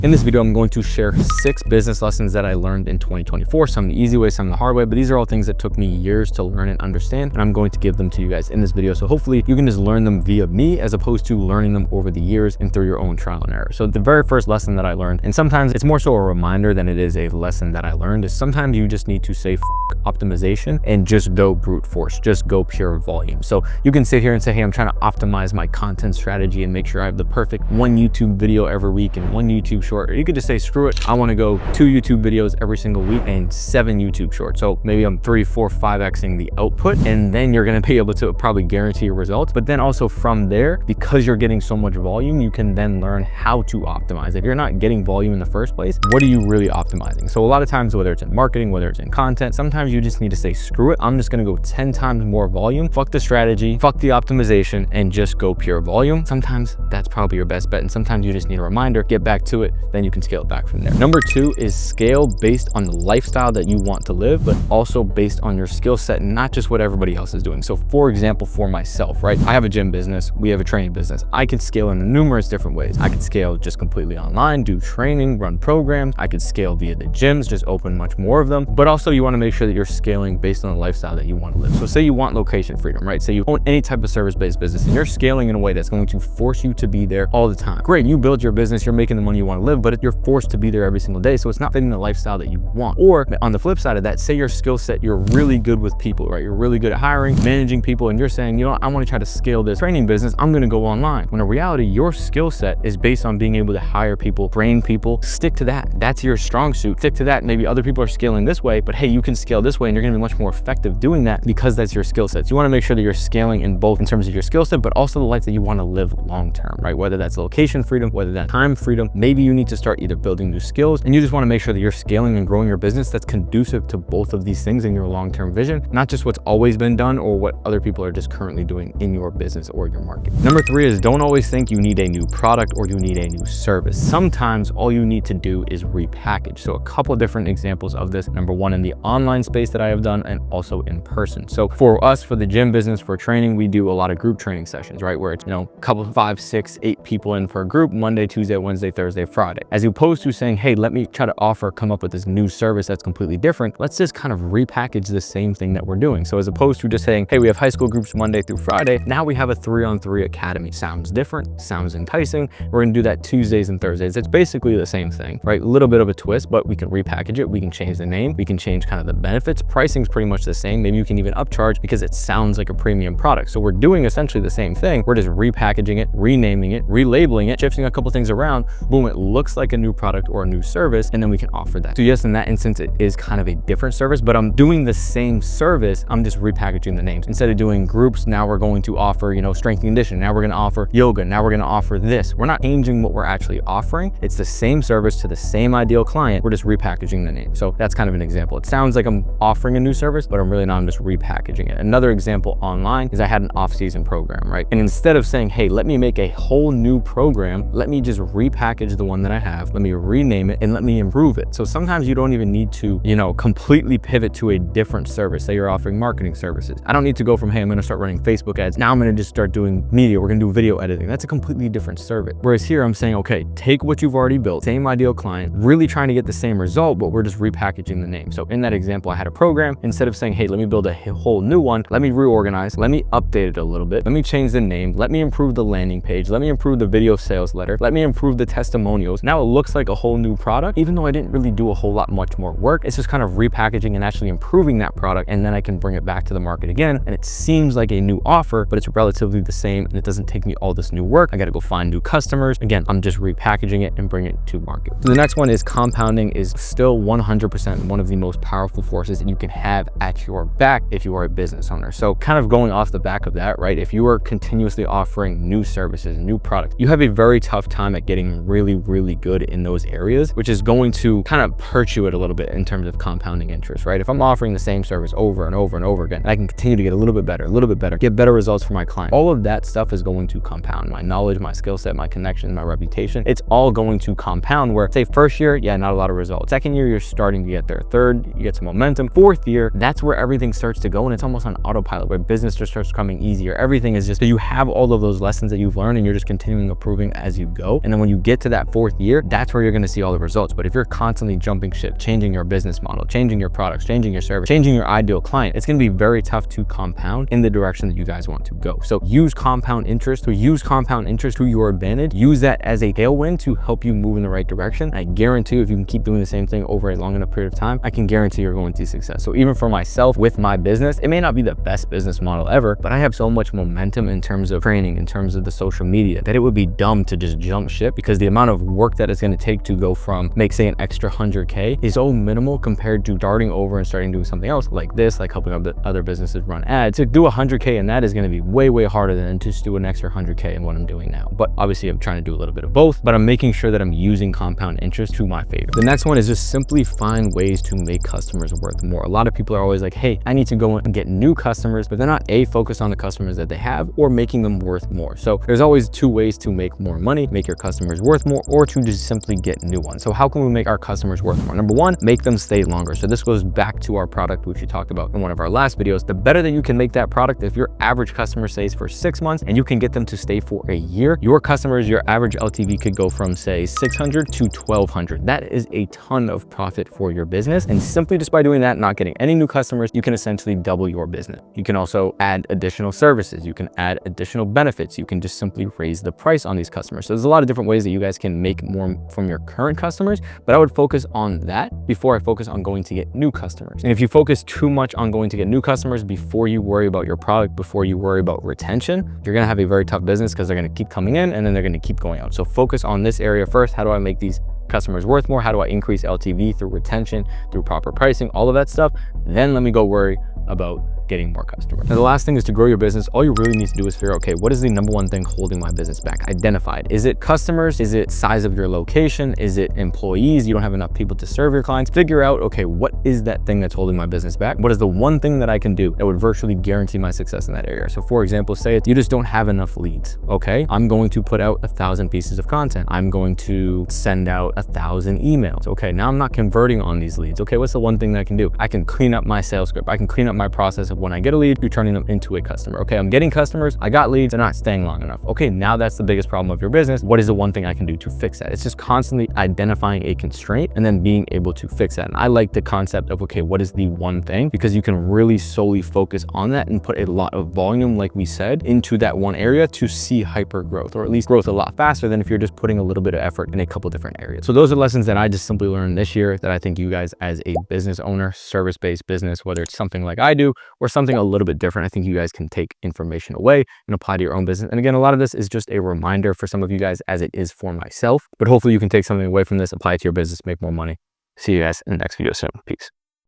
In this video, I'm going to share 6 business lessons that I learned in 2024, some the easy way, some the hard way, but these are all things that took me years to learn and understand, and I'm going to give them to you guys in this video. So hopefully you can just learn them via me as opposed to learning them over the years and through your own trial and error. So the very first lesson that I learned, and sometimes it's more so a reminder than it is a lesson that I learned, is sometimes you just need to say optimization and just go brute force, just go pure volume. So you can sit here and say, hey, I'm trying to optimize my content strategy and make sure I have the perfect 1 YouTube video every week and 1 YouTube short. Or you could just say, screw it, I want to go 2 YouTube videos every single week and 7 YouTube shorts. So maybe I'm 3, 4, 5xing the output, and then you're going to be able to probably guarantee your results. But then also from there, because you're getting so much volume, you can then learn how to optimize. If you're not getting volume in the first place, what are you really optimizing? So a lot of times, whether it's in marketing, whether it's in content, sometimes you just need to say, screw it, I'm just going to go 10 times more volume, fuck the strategy, fuck the optimization, and just go pure volume. Sometimes that's probably your best bet, and sometimes you just need a reminder, get back to it, then you can scale it back from there. Number 2 is scale based on the lifestyle that you want to live, but also based on your skill set, not just what everybody else is doing. So for example, for myself, right? I have a gym business, we have a training business. I could scale in numerous different ways. I could scale just completely online, do training, run programs. I could scale via the gyms, just open much more of them. But also you want to make sure that you're scaling based on the lifestyle that you want to live. So say you want location freedom, right? Say you own any type of service-based business and you're scaling in a way that's going to force you to be there all the time. Great, you build your business, you're making the money you want to live, but you're forced to be there every single day. So it's not fitting the lifestyle that you want. Or on the flip side of that, say your skill set, you're really good with people, right? You're really good at hiring, managing people, and you're saying, you know, I want to try to scale this training business. I'm going to go online. When in reality, your skill set is based on being able to hire people, train people. Stick to that. That's your strong suit. Stick to that. Maybe other people are scaling this way, but hey, you can scale this way and you're going to be much more effective doing that because that's your skill set. So you want to make sure that you're scaling in both in terms of your skill set, but also the life that you want to live long term, right? Whether that's location freedom, whether that's time freedom, maybe you need to start either building new skills and you just want to make sure that you're scaling and growing your business that's conducive to both of these things in your long-term vision, not just what's always been done or what other people are just currently doing in your business or your market. Number 3 is don't always think you need a new product or you need a new service. Sometimes all you need to do is repackage. So a couple of different examples of this. Number 1, in the online space that I have done and also in person. So for us, for the gym business, for training, we do a lot of group training sessions, right? Where it's, you know, a couple, 5, 6, 8 people in for a group, Monday, Tuesday, Wednesday, Thursday, Friday. As opposed to saying, hey, let me try to come up with this new service that's completely different. Let's just kind of repackage the same thing that we're doing. So as opposed to just saying, hey, we have high school groups Monday through Friday. Now we have a 3-on-3 academy. Sounds different, sounds enticing. We're gonna do that Tuesdays and Thursdays. It's basically the same thing, right? A little bit of a twist, but we can repackage it. We can change the name. We can change kind of the benefits. Pricing's pretty much the same. Maybe you can even upcharge because it sounds like a premium product. So we're doing essentially the same thing. We're just repackaging it, renaming it, relabeling it, shifting a couple things around. Boom, it looks like a new product or a new service, and then we can offer that. So yes, in that instance, it is kind of a different service, but I'm doing the same service. I'm just repackaging the names. Instead of doing groups, now we're going to offer, you know, strength and conditioning. Now we're going to offer yoga. Now we're going to offer this. We're not changing what we're actually offering. It's the same service to the same ideal client. We're just repackaging the name. So that's kind of an example. It sounds like I'm offering a new service, but I'm really not. I'm just repackaging it. Another example online is I had an off-season program, right? And instead of saying, hey, let me make a whole new program, let me just repackage the one that I have, let me rename it, and let me improve it. So sometimes you don't even need to, you know, completely pivot to a different service. Say you're offering marketing services. I don't need to go from, hey, I'm going to start running Facebook ads. Now I'm going to just start doing media. We're going to do video editing. That's a completely different service. Whereas here I'm saying, okay, take what you've already built, same ideal client, really trying to get the same result, but we're just repackaging the name. So in that example, I had a program. Instead of saying, hey, let me build a whole new one, let me reorganize, let me update it a little bit, let me change the name, let me improve the landing page, let me improve the video sales letter, let me improve the testimonials. Now it looks like a whole new product, even though I didn't really do a whole lot much more work. It's just kind of repackaging and actually improving that product, and then I can bring it back to the market again, and it seems like a new offer, but it's relatively the same, and it doesn't take me all this new work. I got to go find new customers. Again, I'm just repackaging it and bringing it to market. So the next one is compounding is still 100% one of the most powerful forces that you can have at your back if you are a business owner. So kind of going off the back of that, right? If you are continuously offering new services, new products, you have a very tough time at getting really, really good in those areas, which is going to kind of hurt you it a little bit in terms of compounding interest, right? If I'm offering the same service over and over and over again, I can continue to get a little bit better, get better results for my client. All of that stuff is going to compound. My knowledge, my skill set, my connections, my reputation, it's all going to compound where say first year, yeah, not a lot of results. Second year, you're starting to get there. Third, you get some momentum. Fourth year, that's where everything starts to go, and it's almost on autopilot where business just starts coming easier. Everything is just, so you have all of those lessons that you've learned and you're just continuing improving as you go. And then when you get to that 4th 4th year, that's where you're going to see all the results. But if you're constantly jumping ship, changing your business model, changing your products, changing your service, changing your ideal client, it's going to be very tough to compound in the direction that you guys want to go. So use compound interest to your advantage. Use that as a tailwind to help you move in the right direction. I guarantee you, if you can keep doing the same thing over a long enough period of time, I can guarantee you're going to see success. So even for myself with my business, it may not be the best business model ever, but I have so much momentum in terms of training, in terms of the social media, that it would be dumb to just jump ship, because the amount of work that it's going to take to go from make say an extra 100K is so minimal compared to starting over and starting doing something else like this, like helping other businesses run ads. To do 100K and that is going to be way harder than to just do an extra 100K in what I'm doing now. But obviously I'm trying to do a little bit of both, but I'm making sure that I'm using compound interest to my favor. The next one is just simply find ways to make customers worth more. A lot of people are always like, hey, I need to go and get new customers, but they're not focused on the customers that they have or making them worth more. So there's always 2 ways to make more money: make your customers worth more, or to just simply get new ones. So how can we make our customers worth more? Number 1, make them stay longer. So this goes back to our product, which we talked about in one of our last videos. The better that you can make that product, if your average customer stays for 6 months and you can get them to stay for a year, your customers, your average LTV could go from say 600 to 1200. That is a ton of profit for your business. And simply just by doing that, not getting any new customers, you can essentially double your business. You can also add additional services. You can add additional benefits. You can just simply raise the price on these customers. So there's a lot of different ways that you guys can make more from your current customers, but I would focus on that before I focus on going to get new customers. And if you focus too much on going to get new customers before you worry about your product, before you worry about retention, you're going to have a very tough business, because they're going to keep coming in and then they're going to keep going out. So focus on this area first. How do I make these customers worth more? How do I increase LTV through retention, through proper pricing, all of that stuff? Then let me go worry about getting more customers. Now, the last thing is to grow your business. All you really need to do is figure out, okay, what is the number 1 thing holding my business back? Identify it. Is it customers? Is it size of your location? Is it employees? You don't have enough people to serve your clients? Figure out, okay, what is that thing that's holding my business back? What is the one thing that I can do that would virtually guarantee my success in that area? So for example, say you just don't have enough leads. Okay, I'm going to put out 1,000 pieces of content. I'm going to send out 1,000 emails. Okay, now I'm not converting on these leads. Okay, what's the one thing that I can do? I can clean up my sales script. I can clean up my process of when I get a lead, you're turning them into a customer. Okay, I'm getting customers, I got leads, they're not staying long enough. Okay, now that's the biggest problem of your business. What is the one thing I can do to fix that? It's just constantly identifying a constraint and then being able to fix that. And I like the concept of, okay, what is the one thing? Because you can really solely focus on that and put a lot of volume, like we said, into that one area to see hyper growth, or at least growth a lot faster than if you're just putting a little bit of effort in a couple different areas. So those are lessons that I just simply learned this year that I think you guys, as a business owner, service-based business, whether it's something like I do or something a little bit different, I think you guys can take information away and apply to your own business. And again, a lot of this is just a reminder for some of you guys, as it is for myself, but hopefully you can take something away from this, apply it to your business, make more money. See you guys in the next video soon. Peace.